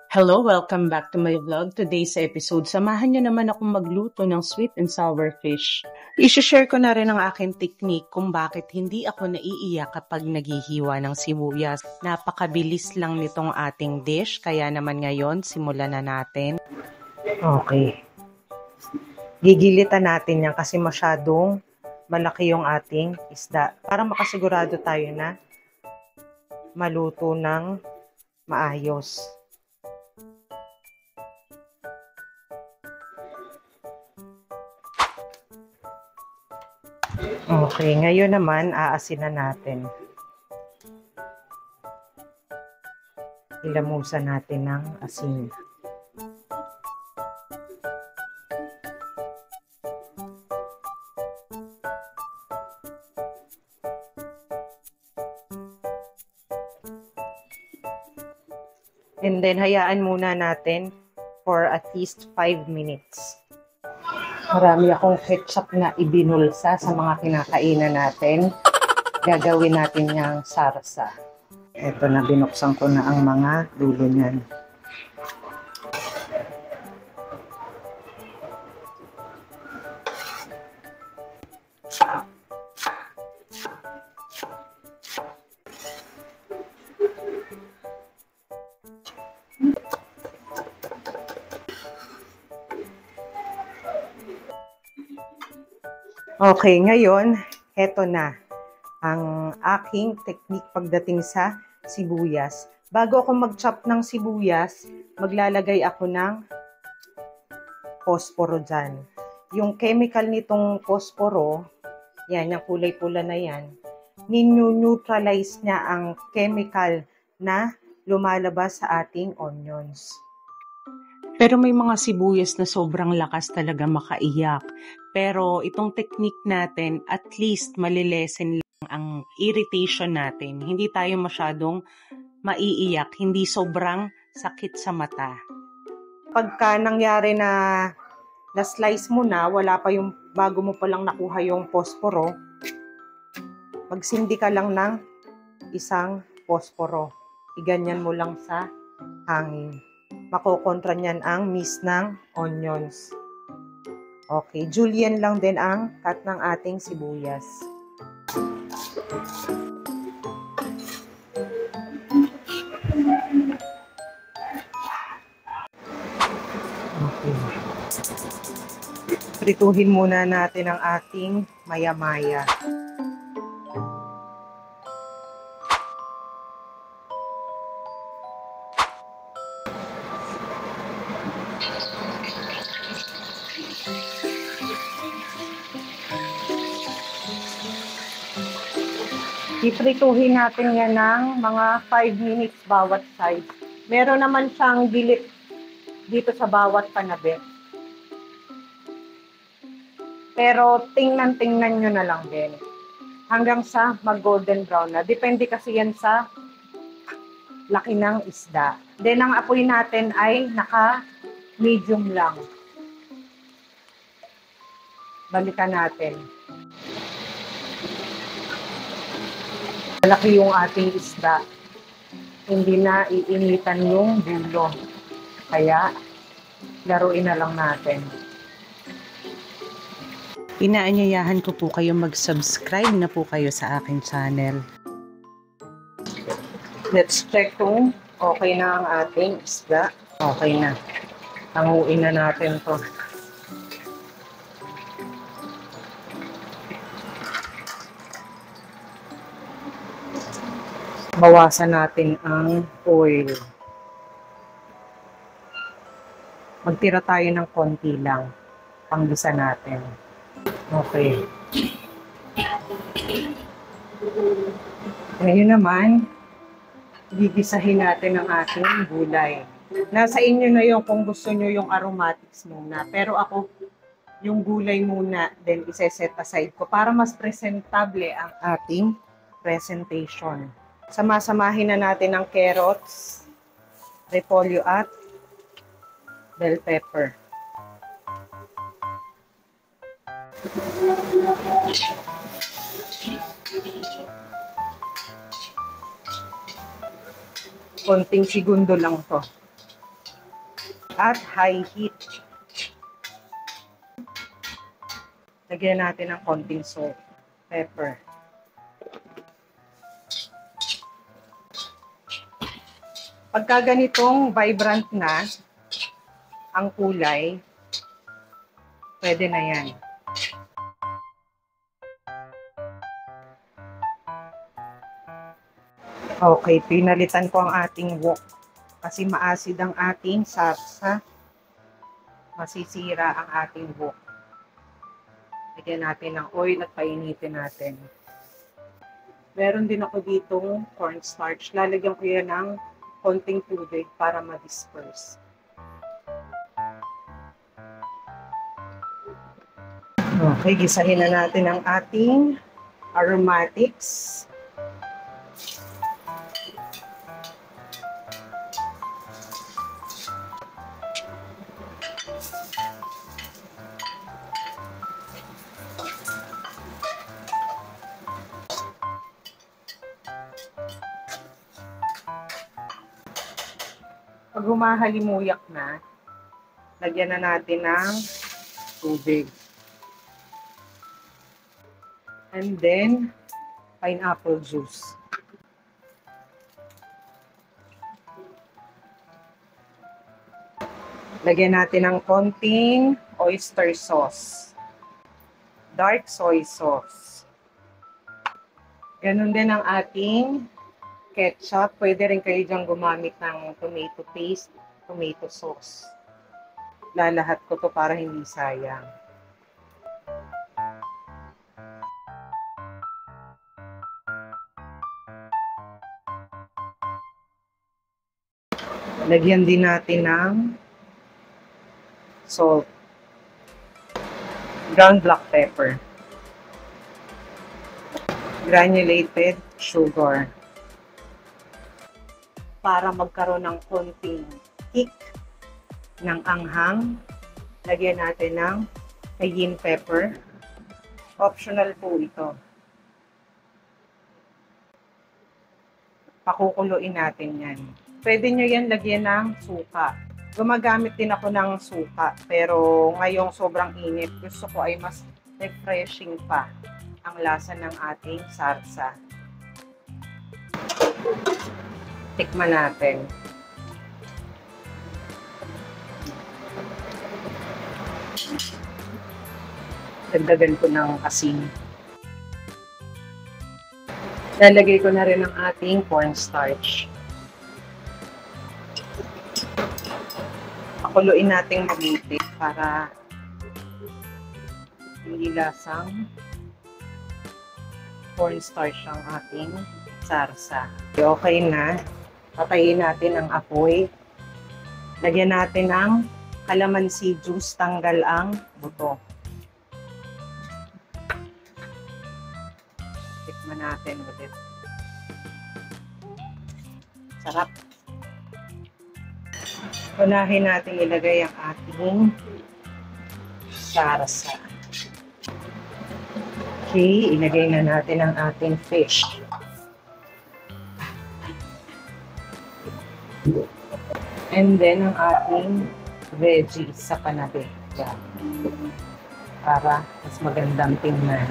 Hello, welcome back to my vlog. Today's episode, samahan nyo naman akong magluto ng sweet and sour fish. I-share ko na rin ang aking technique kung bakit hindi ako naiiyak kapag naghihiwa ng sibuyas. Napakabilis lang nitong ating dish, kaya naman ngayon, simulan na natin. Okay. Gigilitan natin yan kasi masyadong malaki yung ating isda. Para makasigurado tayo na maluto ng maayos. Okay, ngayon naman aasinan natin. Ilamusan natin ng asin. And then hayaan muna natin for at least 5 minutes. Marami akong ketchup na ibinulsa sa mga kinakainan natin. Gagawin natin yung sarsa. Ito na, binuksan ko na ang mga dulo niyan. Okay, ngayon, heto na ang aking technique pagdating sa sibuyas. Bago ako mag-chop ng sibuyas, maglalagay ako ng posporo dyan. Yung chemical nitong posporo, yan, yung kulay pula na yan, ninu-neutralize niya ang chemical na lumalabas sa ating onions. Pero may mga sibuyas na sobrang lakas talaga makaiyak. Pero itong technique natin, at least malilesen lang ang irritation natin. Hindi tayo masyadong maiiyak, hindi sobrang sakit sa mata. Pagka nangyari na na-slice mo na, wala pa yung, bago mo palang nakuha yung posporo, magsindi ka lang ng isang posporo. Iganyan mo lang sa hangin. Makokontra niyan ang miss ng onions. Okay, julienne lang din ang cut ng ating sibuyas. Okay. Prituhin muna natin ang ating maya-maya. Iprituhin natin yan ng mga 5 minutes bawat side. Meron naman siyang gilit dito sa bawat panabit. Pero tingnan nyo na lang din. Hanggang sa mag-golden brown na. Depende kasi yan sa laki ng isda. Then ang apoy natin ay naka-medium lang. Balikan natin. Malaki yung ating isda. Hindi na iinitan yung dulo. Kaya, laruin na lang natin. Inaanyayahan ko po kayo mag-subscribe na po kayo sa aking channel. Let's check kung okay na ang ating isda. Okay na. Hanguin na natin to. Bawasan natin ang oil. Magtira tayo ng konti lang. Panggisa natin. Okay. Ngayon naman, gigisahin natin ang ating gulay. Nasa inyo na yung kung gusto nyo yung aromatics muna. Pero ako, yung gulay muna, then iseset aside ko para mas presentable ang ating presentation. Sama-samahin na natin ang carrots, repolyo at bell pepper. Konting segundo lang to. at high heat. Lagyan natin ng konting salt, pepper. Pagka ganitong vibrant na ang kulay, pwede na yan. Okay, pinalitan ko ang ating wok kasi maasid ang ating sarsa. Masisira ang ating wok. Lagyan natin ng oil at painitin natin. Meron din ako ditong cornstarch. Lalagyan ko yan ng konting tubig para ma-disperse. Okay, gisahin na natin ang ating aromatics. Pag humahalimuyak na, lagyan na natin ng tubig. And then, pineapple juice. Lagyan natin ng konting oyster sauce. Dark soy sauce. Ganun din ang ating ketchup. Pwede rin kayo dyan gumamit ng tomato paste, tomato sauce. Lalahat ko to para hindi sayang. Lagyan din natin ng salt. Ground black pepper. Granulated sugar. Para magkaroon ng konting kick ng anghang, lagyan natin ng cayenne pepper. Optional po ito. Pakukuluin natin yan. Pwede nyo yan lagyan ng suka. Gumagamit din ako ng suka, pero ngayong sobrang init, gusto ko ay mas refreshing pa ang lasa ng ating sarsa. Tikman natin. Dagdagan ko ng asin. Lalagay ko na rin ang ating cornstarch. Pakuluin natin mabuti para hindi lasang cornstarch ang ating sarsa. Okay na. Patayin natin ang apoy. Lagyan natin ng calamansi juice, tanggal ang buto. Tikman natin ulit. Sarap. Unahin natin ilagay ang ating sarsa. Okay, ilagay na natin ang ating fish. And then, ang ating veggies sa kanabe. Yan. Para mas magandang tingnan.